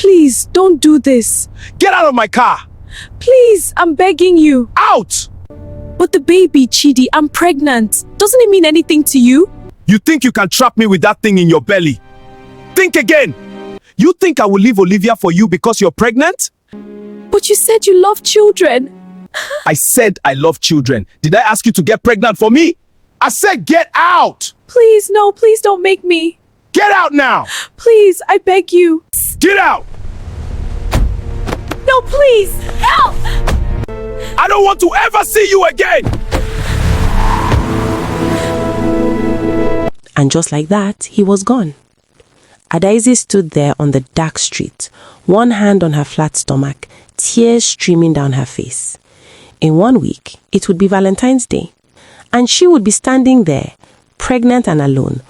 Please, don't do this. Get out of my car! Please, I'm begging you. Out! But the baby, Chidi, I'm pregnant. Doesn't it mean anything to you? You think you can trap me with that thing in your belly? Think again! You think I will leave Olivia for you because you're pregnant? But you said you love children. I said I love children. Did I ask you to get pregnant for me? I said get out! Please, no, please don't make me. Get out now! Please, I beg you. Get out! No, please, help! I don't want to ever see you again! And just like that, he was gone. Adaeze stood there on the dark street, one hand on her flat stomach, tears streaming down her face. In 1 week, it would be Valentine's Day, and she would be standing there, pregnant and alone.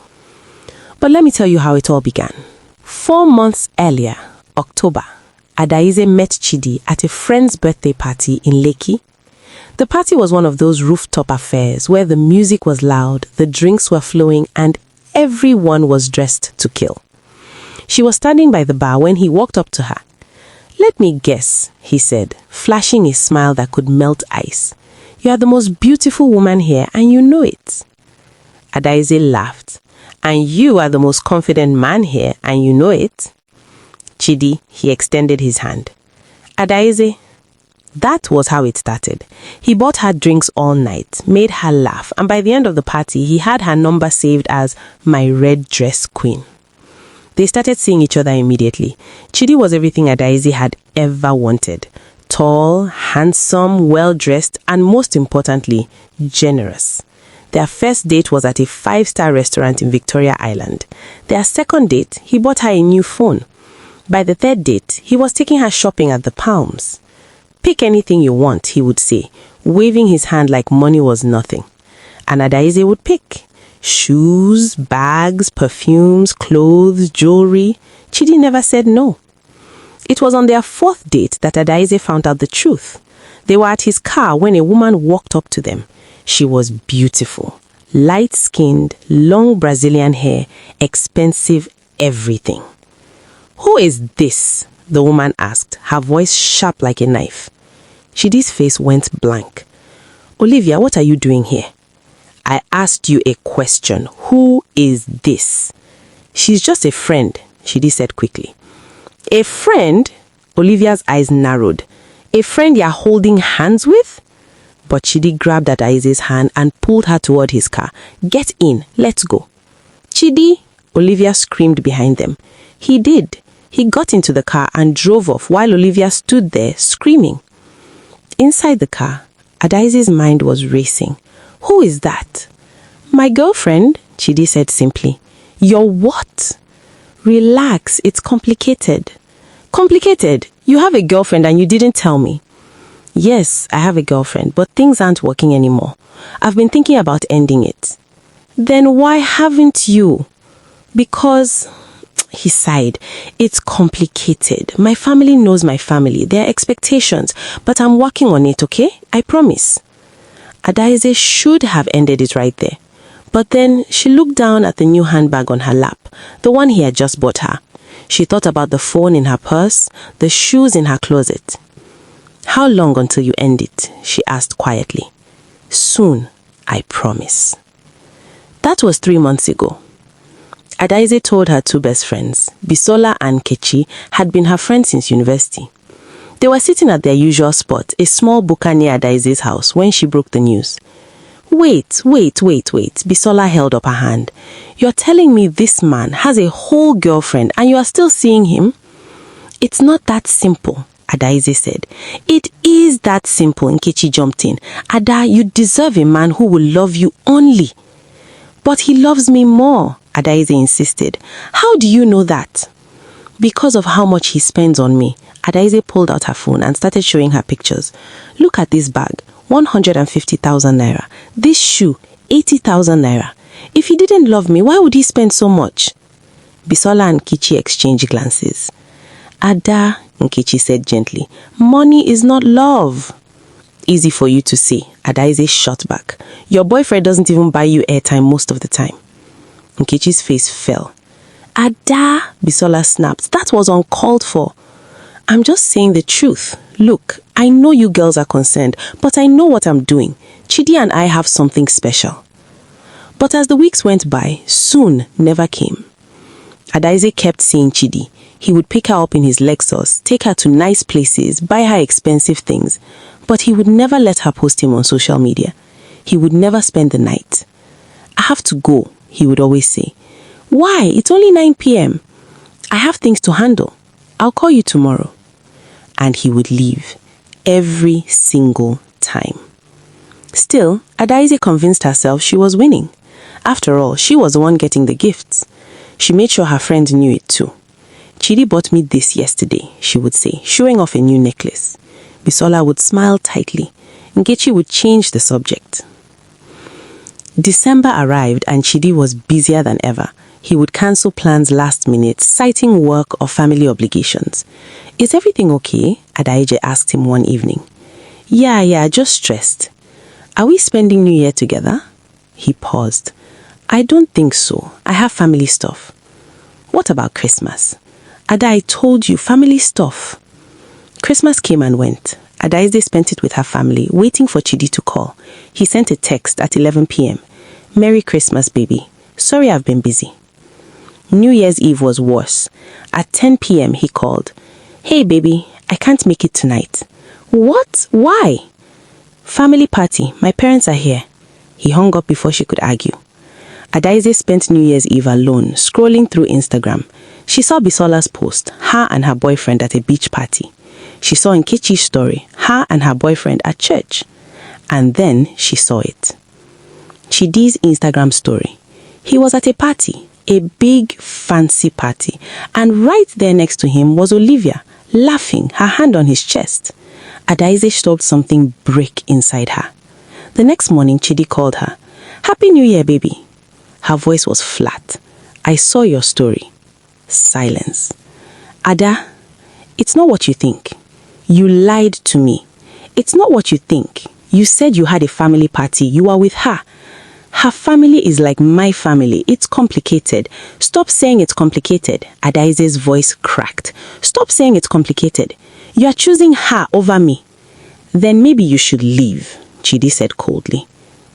But let me tell you how it all began. 4 months earlier, October, Adaeze met Chidi at a friend's birthday party in Lekki. The party was one of those rooftop affairs where the music was loud, the drinks were flowing, and everyone was dressed to kill. She was standing by the bar when he walked up to her. "Let me guess," he said, flashing a smile that could melt ice. "You are the most beautiful woman here and you know it." Adaeze laughed. "And you are the most confident man here and you know it." Chidi, he extended his hand. "Adaeze." That was how it started. He bought her drinks all night, made her laugh, and by the end of the party, he had her number saved as my red dress queen. They started seeing each other immediately. Chidi was everything Adaeze had ever wanted. Tall, handsome, well-dressed, and most importantly, generous. Their first date was at a 5-star restaurant in Victoria Island. Their second date, he bought her a new phone. By the third date, he was taking her shopping at the Palms. "Pick anything you want," he would say, waving his hand like money was nothing. And Adaeze would pick. Shoes, bags, perfumes, clothes, jewelry. Chidi never said no. It was on their 4th date that Adaeze found out the truth. They were at his car when a woman walked up to them. She was beautiful, light-skinned, long Brazilian hair, expensive everything. "Who is this?" the woman asked, her voice sharp like a knife. Chidi's face went blank. "Olivia, what are you doing here?" "I asked you a question. Who is this?" "She's just a friend," Chidi said quickly. "A friend?" Olivia's eyes narrowed. "A friend you're holding hands with?" But Chidi grabbed Adaeze's hand and pulled her toward his car. "Get in, let's go." "Chidi!" Olivia screamed behind them. He did. He got into the car and drove off while Olivia stood there screaming. Inside the car, Adaeze's mind was racing. "Who is that?" "My girlfriend," Chidi said simply. "Your what?" "Relax, it's complicated." "Complicated? You have a girlfriend and you didn't tell me." "Yes, I have a girlfriend, but things aren't working anymore. I've been thinking about ending it." "Then why haven't you?" "Because..." He sighed. "It's complicated. My family knows my family. There are expectations, but I'm working on it, okay? I promise." Adaeze should have ended it right there. But then she looked down at the new handbag on her lap, the one he had just bought her. She thought about the phone in her purse, the shoes in her closet. "How long until you end it?" she asked quietly. "Soon, I promise." That was 3 months ago. Adaeze told her 2 best friends, Bisola and Kechi, had been her friends since university. They were sitting at their usual spot, a small buka near Adaeze's house, when she broke the news. Wait, Bisola held up her hand. "You're telling me this man has a whole girlfriend and you are still seeing him?" "It's not that simple," Adaeze said. "It is that simple," Nkechi jumped in. "Ada, you deserve a man who will love you only." "But he loves me more," Adaeze insisted. "How do you know that?" "Because of how much he spends on me." Adaeze pulled out her phone and started showing her pictures. "Look at this bag, 150,000 naira. This shoe, 80,000 naira. If he didn't love me, why would he spend so much?" Bisola and Kichi exchanged glances. "Ada," Nkechi said gently, "money is not love." "Easy for you to say," Adaeze shot back. "Your boyfriend doesn't even buy you airtime most of the time." Nkechi's face fell. "Ada," Bisola snapped, "that was uncalled for." I'm just saying the truth. Look, I know you girls are concerned, but I know what I'm doing. Chidi and I have something special. But as the weeks went by, soon never came. Adaeze kept seeing Chidi. He would pick her up in his Lexus, take her to nice places, buy her expensive things. But he would never let her post him on social media. He would never spend the night. I have to go, he would always say. Why? It's only 9 p.m. I have things to handle. I'll call you tomorrow. And he would leave every single time. Still, Adaeze convinced herself she was winning. After all, she was the one getting the gifts. She made sure her friend knew it too. Chidi bought me this yesterday, she would say, showing off a new necklace. Bisola would smile tightly. Nkechi would change the subject. December arrived and Chidi was busier than ever. He would cancel plans last minute, citing work or family obligations. Is everything okay? Adaeze asked him one evening. Yeah, just stressed. Are we spending New Year together? He paused. I don't think so. I have family stuff. What about Christmas? Ada, I told you, family stuff. Christmas came and went. Adaeze spent it with her family, waiting for Chidi to call. He sent a text at 11 p.m. Merry Christmas, baby. Sorry I've been busy. New Year's Eve was worse. At 10 p.m. he called. Hey, baby, I can't make it tonight. What? Why? Family party. My parents are here. He hung up before she could argue. Adaeze spent New Year's Eve alone, scrolling through Instagram. She saw Bisola's post, her and her boyfriend at a beach party. She saw Nkechi's story, her and her boyfriend at church. And then she saw it. Chidi's Instagram story. He was at a party, a big fancy party, and right there next to him was Olivia, laughing, her hand on his chest. Adaeze felt something break inside her. The next morning, Chidi called her. Happy New Year, baby. Her voice was flat. I saw your story. Silence. Ada, it's not what you think. You lied to me. It's not what you think. You said you had a family party. You were with her. Her family is like my family. It's complicated. Stop saying it's complicated. Adaeze's voice cracked. Stop saying it's complicated. You are choosing her over me. Then maybe you should leave, Chidi said coldly.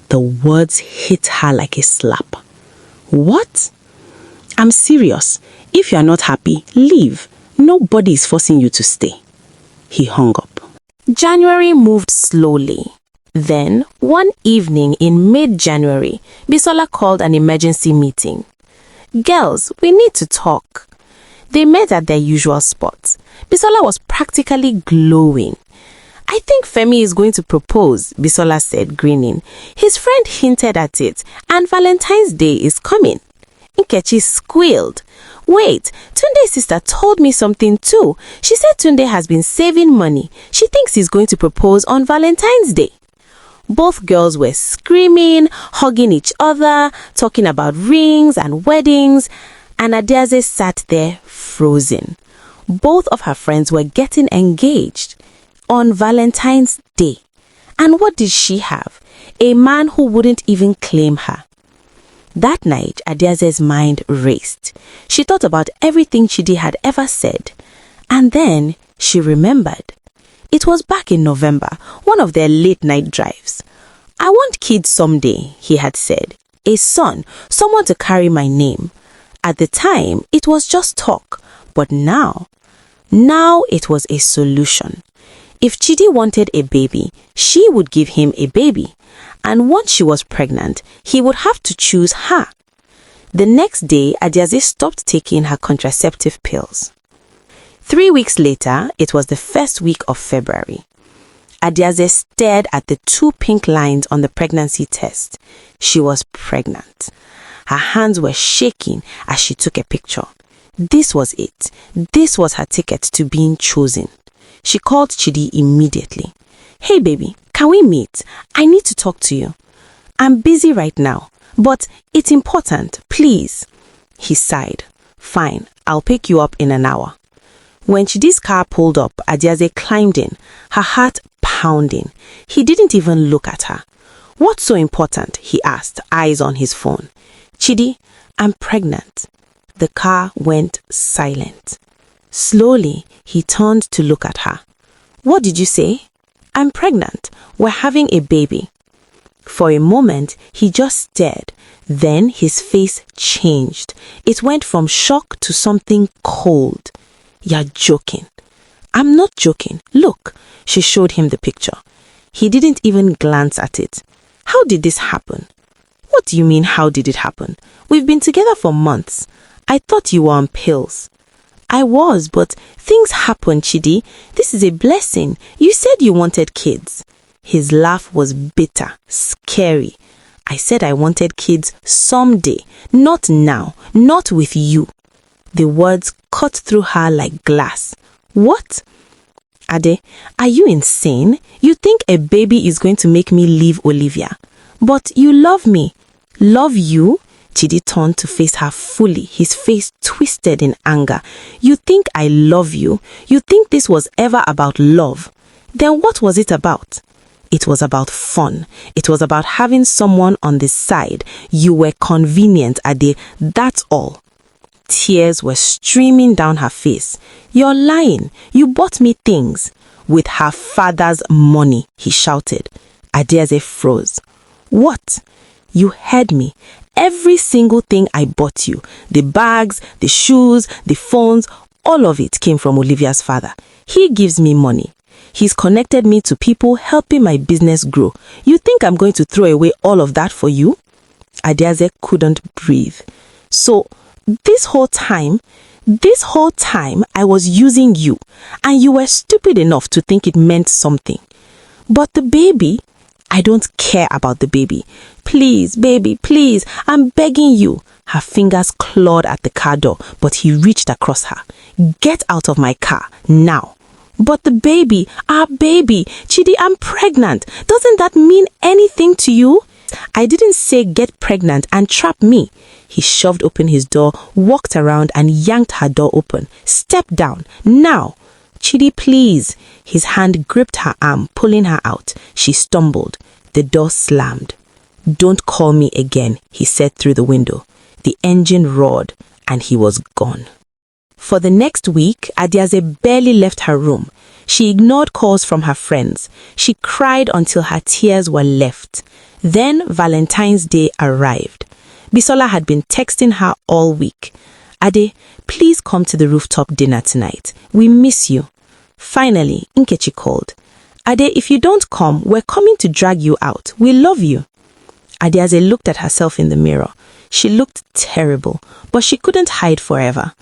The words hit her like a slap. What? I'm serious. If you are not happy, leave. Nobody is forcing you to stay. He hung up. January moved slowly. Then, one evening in mid-January, Bisola called an emergency meeting. Girls, we need to talk. They met at their usual spot. Bisola was practically glowing. I think Femi is going to propose, Bisola said, grinning. His friend hinted at it, and Valentine's Day is coming. Nkechi squealed. Wait, Tunde's sister told me something too. She said Tunde has been saving money. She thinks he's going to propose on Valentine's Day. Both girls were screaming, hugging each other, talking about rings and weddings, and Adaeze sat there frozen. Both of her friends were getting engaged on Valentine's Day. And what did she have? A man who wouldn't even claim her. That night, Adaeze's mind raced. She thought about everything Chidi had ever said. And then she remembered. It was back in November, one of their late-night drives. I want kids someday, he had said. A son, someone to carry my name. At the time, it was just talk. But now it was a solution. If Chidi wanted a baby, she would give him a baby. And once she was pregnant, he would have to choose her. The next day, Adaeze stopped taking her contraceptive pills. 3 weeks later, it was the first week of February. Adaeze stared at the 2 pink lines on the pregnancy test. She was pregnant. Her hands were shaking as she took a picture. This was it. This was her ticket to being chosen. She called Chidi immediately. Hey baby, can we meet? I need to talk to you. I'm busy right now, but it's important, please. He sighed. Fine, I'll pick you up in an hour. When Chidi's car pulled up, Adaeze climbed in, her heart pounding. He didn't even look at her. What's so important? He asked, eyes on his phone. Chidi, I'm pregnant. The car went silent. Slowly, he turned to look at her. What did you say? I'm pregnant. We're having a baby. For a moment, he just stared. Then his face changed. It went from shock to something cold. You're joking. I'm not joking. Look, she showed him the picture. He didn't even glance at it. How did this happen? What do you mean, how did it happen? We've been together for months. I thought you were on pills. I was, but things happen, Chidi. This is a blessing. You said you wanted kids. His laugh was bitter, scary. I said I wanted kids someday, not now, not with you. The words cut through her like glass. What? Ade, are you insane? You think a baby is going to make me leave Olivia? But you love me. Love you? Chidi turned to face her fully, his face twisted in anger. You think I love you? You think this was ever about love? Then what was it about? It was about fun. It was about having someone on the side. You were convenient, Ade. That's all. Tears were streaming down her face. You're lying. You bought me things. With her father's money, he shouted. Adeaze froze. What? You heard me. Every single thing I bought you, the bags, the shoes, the phones, all of it came from Olivia's father. He gives me money. He's connected me to people helping my business grow. You think I'm going to throw away all of that for you? Adeaze couldn't breathe. So, this whole time I was using you, and you were stupid enough to think it meant something. But the baby, I don't care about the baby. Please, baby, please, I'm begging you. Her fingers clawed at the car door, but he reached across her. Get out of my car, now. But the baby, our baby, Chidi, I'm pregnant. Doesn't that mean anything to you? I didn't say get pregnant and trap me. He shoved open his door, walked around and yanked her door open. Step down, now. Chidi, please. His hand gripped her arm, pulling her out. She stumbled. The door slammed. Don't call me again, he said through the window. The engine roared and he was gone. For the next week, Adeaze barely left her room. She ignored calls from her friends. She cried until her tears were left. Then Valentine's Day arrived. Bisola had been texting her all week. Ade, please come to the rooftop dinner tonight. We miss you. Finally, Nkechi called. Ade, if you don't come, we're coming to drag you out. We love you. Adeaze looked at herself in the mirror. She looked terrible, but she couldn't hide forever.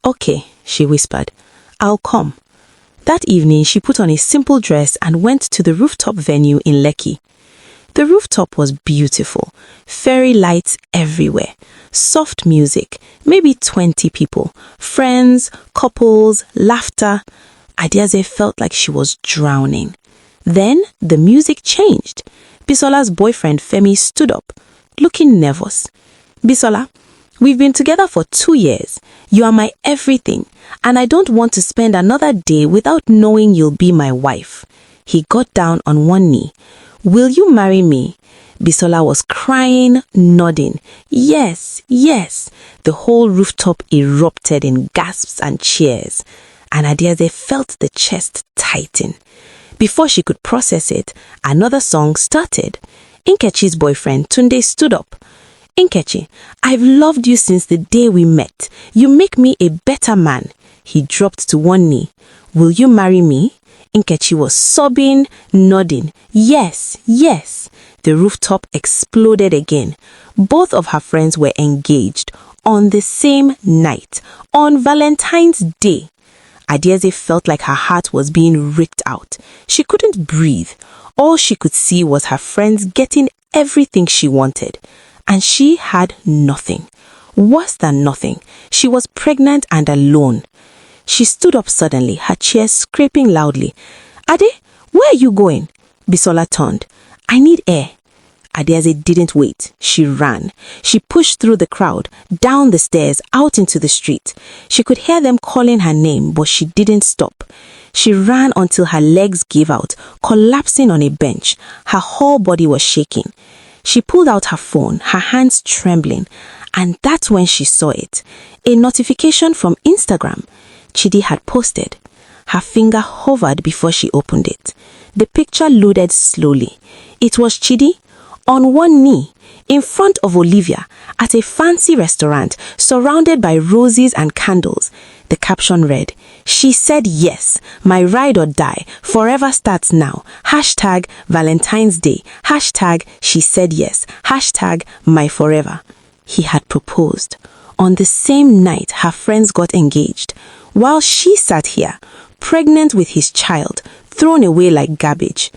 Okay, she whispered. I'll come. That evening, she put on a simple dress and went to the rooftop venue in Lekki. The rooftop was beautiful. Fairy lights everywhere. Soft music. Maybe 20 people. Friends, couples, laughter. Adeaze felt like she was drowning. Then the music changed. Bisola's boyfriend Femi stood up, looking nervous. Bisola, we've been together for 2 years. You are my everything, and I don't want to spend another day without knowing you'll be my wife. He got down on one knee. Will you marry me? Bisola was crying, nodding. Yes, yes. The whole rooftop erupted in gasps and cheers, and Adeaze felt the chest tighten. Before she could process it, another song started. Nkechi's boyfriend Tunde stood up. Nkechi, I've loved you since the day we met. You make me a better man. He dropped to one knee. Will you marry me? Nkechi was sobbing, nodding. Yes, yes. The rooftop exploded again. Both of her friends were engaged on the same night, on Valentine's Day. Adeaze felt like her heart was being ripped out. She couldn't breathe. All she could see was her friends getting everything she wanted. And she had nothing. Worse than nothing. She was pregnant and alone. She stood up suddenly, her chair scraping loudly. Ade, where are you going? Bisola turned. I need air. Adeaze didn't wait. She ran. She pushed through the crowd, down the stairs, out into the street. She could hear them calling her name, but she didn't stop. She ran until her legs gave out, collapsing on a bench. Her whole body was shaking. She pulled out her phone, her hands trembling, and that's when she saw it. A notification from Instagram. Chidi had posted. Her finger hovered before she opened it. The picture loaded slowly. It was Chidi on one knee in front of Olivia at a fancy restaurant surrounded by roses and candles. The caption read, "She said yes, my ride or die forever starts now. Hashtag Valentine's Day. Hashtag she said yes. Hashtag my forever." He had proposed. On the same night, her friends got engaged, while she sat here, pregnant with his child, thrown away like garbage.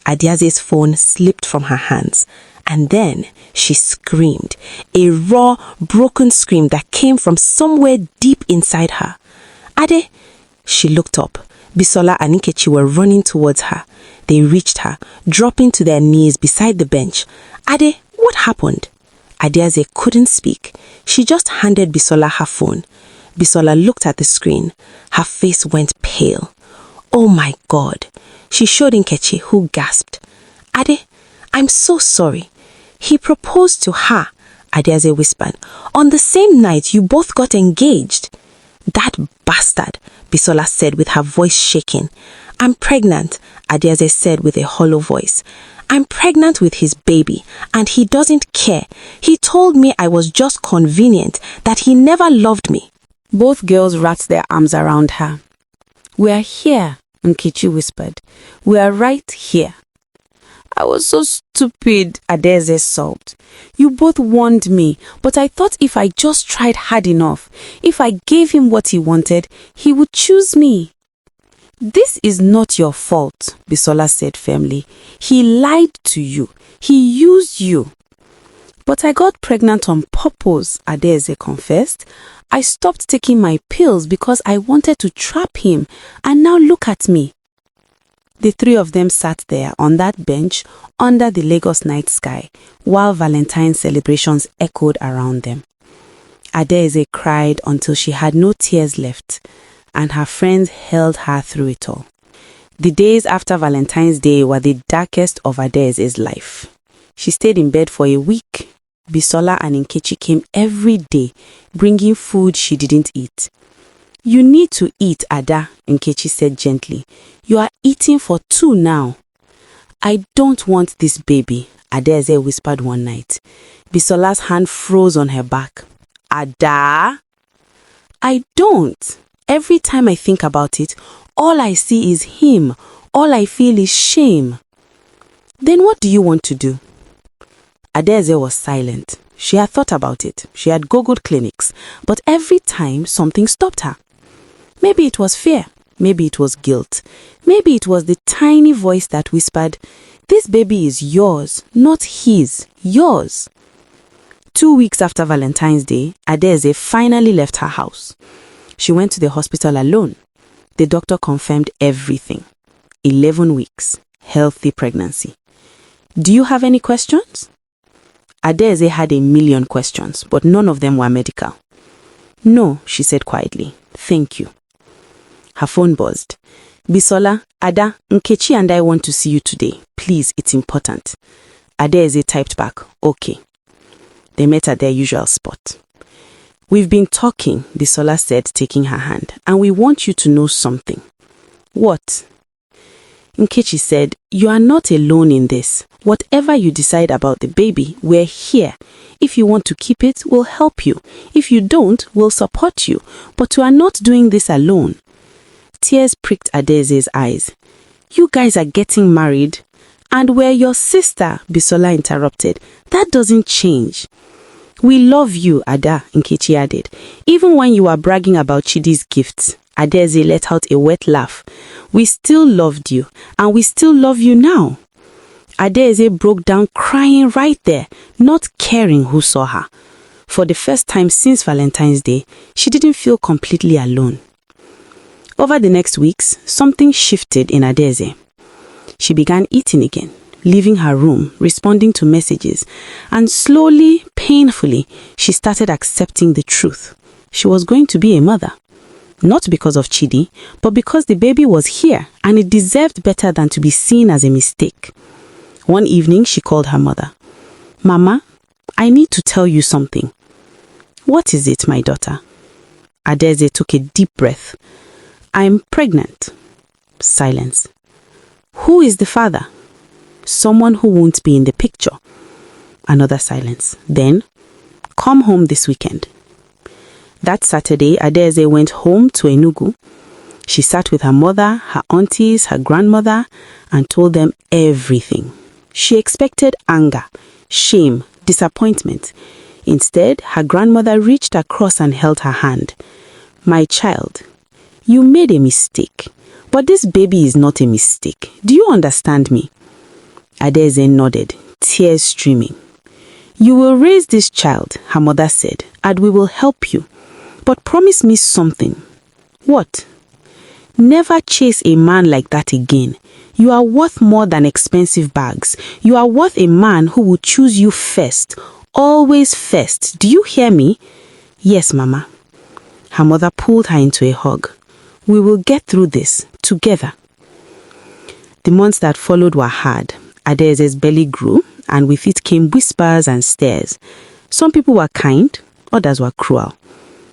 Adiaze's phone slipped from her hands, and then she screamed, a raw, broken scream that came from somewhere deep inside her. "Ade!" She looked up. Bisola and Nkechi were running towards her. They reached her, dropping to their knees beside the bench. "Ade, what happened?" Adiaze couldn't speak. She just handed Bisola her phone. Bisola looked at the screen. Her face went pale. "Oh my God." She showed Nkechi, who gasped. "Ade, I'm so sorry. He proposed to her," Adiaze whispered. "On the same night you both got engaged." "That bastard," Bisola said with her voice shaking. "I'm pregnant," Adiaze said with a hollow voice. "I'm pregnant with his baby, and he doesn't care. He told me I was just convenient, that he never loved me." Both girls wrapped their arms around her. "We are here," Nkechi whispered. "We are right here." "I was so stupid," Adeze sobbed. "You both warned me, but I thought if I just tried hard enough, if I gave him what he wanted, he would choose me." "This is not your fault," Bisola said firmly. "He lied to you. He used you." "But I got pregnant on purpose," Adeze confessed. "I stopped taking my pills because I wanted to trap him, and now look at me." The three of them sat there on that bench under the Lagos night sky while Valentine celebrations echoed around them. Adeze cried until she had no tears left, and her friends held her through it all. The days after Valentine's Day were the darkest of Adeze's life. She stayed in bed for a week. Bisola and Nkechi came every day, bringing food she didn't eat. "You need to eat, Ada," Nkechi said gently. "You are eating for 2 now." "I don't want this baby," Adeze whispered one night. Bisola's hand froze on her back. "Ada?" "I don't. Every time I think about it, all I see is him. All I feel is shame." "Then what do you want to do?" Adeze was silent. She had thought about it. She had Googled clinics, but every time something stopped her. Maybe it was fear. Maybe it was guilt. Maybe it was the tiny voice that whispered, "This baby is yours, not his, yours." 2 weeks after Valentine's Day, Adeze finally left her house. She went to the hospital alone. The doctor confirmed everything. 11 weeks, healthy pregnancy. "Do you have any questions?" Adeze had a million questions, but none of them were medical. "No," she said quietly. "Thank you." Her phone buzzed. "Bisola, Ada, Nkechi and I want to see you today. Please, it's important." Adeze typed back, "Okay." They met at their usual spot. "We've been talking," Bisola said, taking her hand, "and we want you to know something." "What?" Nkechi said, "You are not alone in this. Whatever you decide about the baby, we're here. If you want to keep it, we'll help you. If you don't, we'll support you. But you are not doing this alone." Tears pricked Adeze's eyes. "You guys are getting married?" "And we're your sister," Bisola interrupted. "That doesn't change." "We love you, Ada," Nkechi added. "Even when you were bragging about Chidi's gifts." Adeze let out a wet laugh. "We still loved you, and we still love you now." Adeze broke down crying right there, not caring who saw her. For the first time since Valentine's Day, she didn't feel completely alone. Over the next weeks, something shifted in Adeze. She began eating again, leaving her room, responding to messages, and slowly, painfully, she started accepting the truth. She was going to be a mother. Not because of Chidi, but because the baby was here and it deserved better than to be seen as a mistake. One evening, she called her mother. "Mama, I need to tell you something." "What is it, my daughter?" Adeze took a deep breath. I'm pregnant. Silence. Who is the father? Someone who won't be in the picture. Another silence. Then, come home this weekend. That Saturday, Adaeze went home to Enugu. She sat with her mother, her aunties, her grandmother, and told them everything. She expected anger, shame, disappointment. Instead, her grandmother reached across and held her hand. My child, you made a mistake, but this baby is not a mistake. Do you understand me? Adaeze nodded, tears streaming. You will raise this child, her mother said, and we will help you. But promise me something. What? Never chase a man like that again. You are worth more than expensive bags. You are worth a man who will choose you first. Always first. Do you hear me? Yes, Mama. Her mother pulled her into a hug. We will get through this together. The months that followed were hard. Adaeze's belly grew, and with it came whispers and stares. Some people were kind, others were cruel.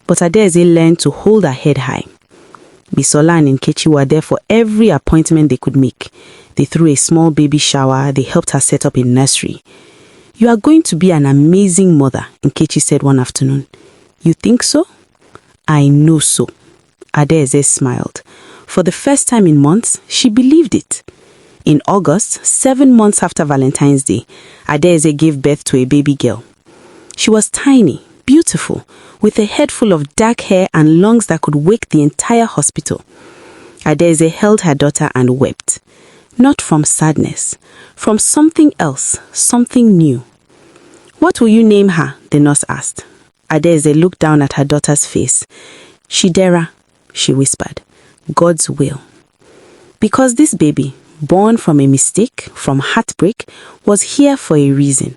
But Adaeze learned to hold her head high. Bisola and Nkechi were there for every appointment they could make. They threw a small baby shower. They helped her set up a nursery. You are going to be an amazing mother, Nkechi said one afternoon. You think so? I know so. Adaeze smiled. For the first time in months, she believed it. In August, 7 months after Valentine's Day, Adaeze gave birth to a baby girl. She was tiny, beautiful, with a head full of dark hair and lungs that could wake the entire hospital. Adaeze held her daughter and wept. Not from sadness, from something else, something new. What will you name her? The nurse asked. Adaeze looked down at her daughter's face. Chidera, she whispered. God's will. Because this baby, born from a mistake, from heartbreak, was here for a reason.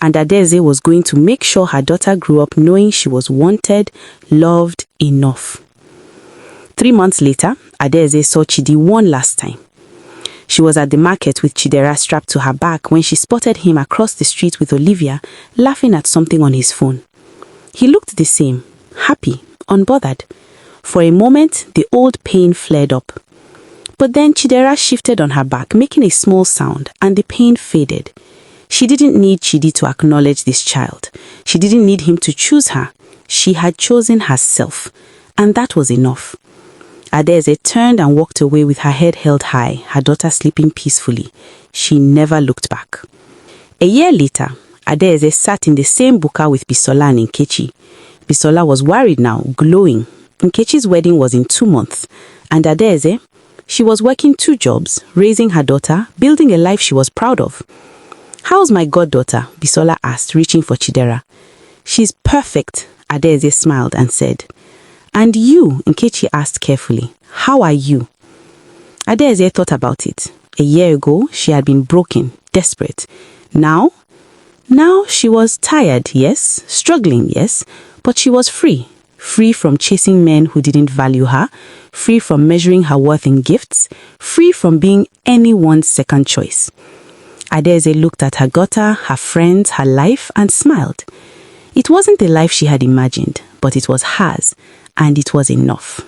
And Adaeze was going to make sure her daughter grew up knowing she was wanted, loved enough. 3 months later, Adaeze saw Chidi one last time. She was at the market with Chidera strapped to her back when she spotted him across the street with Olivia, laughing at something on his phone. He looked the same, happy, unbothered. For a moment, the old pain flared up. But then Chidera shifted on her back, making a small sound, and the pain faded. She didn't need Chidi to acknowledge this child. She didn't need him to choose her. She had chosen herself, and that was enough. Adaeze turned and walked away with her head held high, her daughter sleeping peacefully. She never looked back. A year later, Adaeze sat in the same buka with Bisola and Nkechi. Bisola was worried now, glowing. Nkechi's wedding was in 2 months, and Adaeze, she was working 2 jobs, raising her daughter, building a life she was proud of. How's my goddaughter? Bisola asked, reaching for Chidera. She's perfect, Adaeze smiled and said. And you? Nkechi asked carefully. How are you? Adaeze thought about it. A year ago, she had been broken, desperate. Now she was tired, yes, struggling, yes, but she was free. Free from chasing men who didn't value her, free from measuring her worth in gifts, free from being anyone's second choice. Adaeze looked at her daughter, her friends, her life, and smiled. It wasn't the life she had imagined, but it was hers, and it was enough.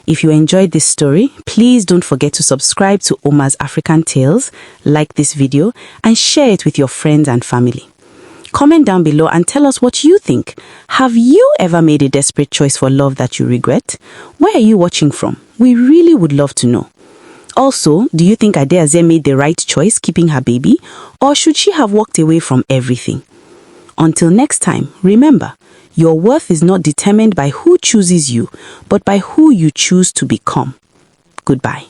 If you enjoyed this story, please don't forget to subscribe to Oma's African Tales, like this video, and share it with your friends and family. Comment down below and tell us what you think. Have you ever made a desperate choice for love that you regret? Where are you watching from? We really would love to know. Also, do you think Adaeze made the right choice keeping her baby, or should she have walked away from everything? Until next time, remember, your worth is not determined by who chooses you, but by who you choose to become. Goodbye.